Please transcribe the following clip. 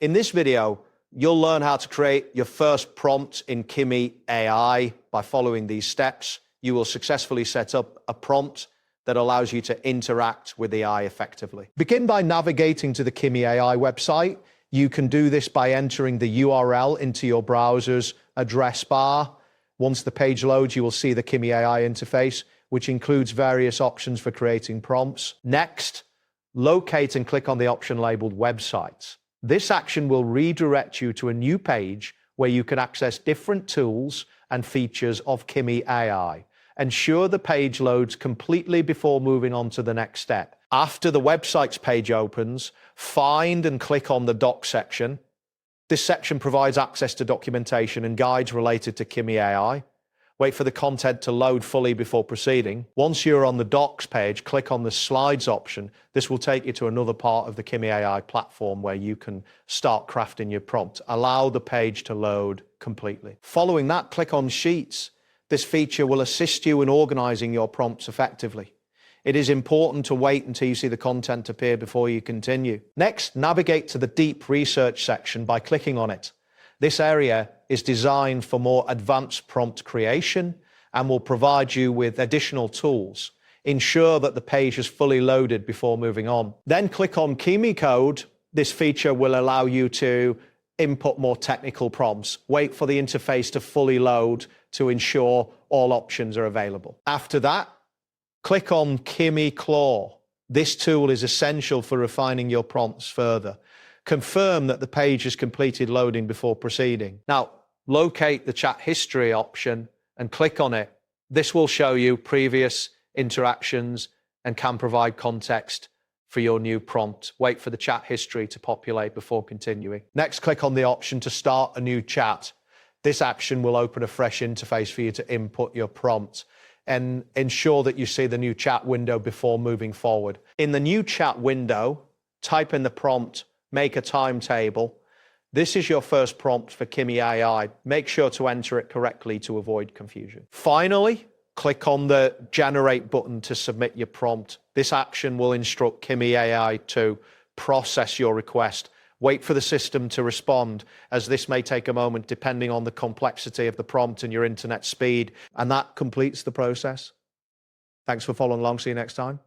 In this video, you'll learn how to create your first prompt in Kimi AI. By following these steps, you will successfully set up a prompt that allows you to interact with AI effectively. Begin by navigating to the Kimi AI website. You can do this by entering the URL into your browser's address bar. Once the page loads, you will see the Kimi AI interface, which includes various options for creating prompts. Next, locate and click on the option labeled Websites. This action will redirect you to a new page where you can access different tools and features of Kimi AI. Ensure the page loads completely before moving on to the next step. After the Websites page opens, find and click on the Docs section. This section provides access to documentation and guides related to Kimi AI. Wait for the content to load fully before proceeding. Once you're on the Docs page, click on the Slides option. This will take you to another part of the Kimi AI platform where you can start crafting your prompt. Allow the page to load completely. Following that, click on Sheets. This feature will assist you in organizing your prompts effectively. It is important to wait until you see the content appear before you continue. Next, navigate to the Deep Research section by clicking on it. This area is designed for more advanced prompt creation and will provide you with additional tools. Ensure that the page is fully loaded before moving on. Then click on Kimi Code. This feature will allow you to input more technical prompts. Wait for the interface to fully load to ensure all options are available. After that, click on Kimi Claw. This tool is essential for refining your prompts further. Confirm that the page is completed loading before proceeding. Now, locate the chat history option and click on it. This will show you previous interactions and can provide context for your new prompt. Wait for the chat history to populate before continuing. Next, click on the option to start a new chat. This action will open a fresh interface for you to input your prompt and ensure that you see the new chat window before moving forward. In the new chat window, type in the prompt, make a timetable. This is your first prompt for Kimi AI. Make sure to enter it correctly to avoid confusion. Finally, click on the Generate button to submit your prompt. This action will instruct Kimi AI to process your request. Wait for the system to respond, as this may take a moment depending on the complexity of the prompt and your internet speed. And that completes the process. Thanks for following along. See you next time.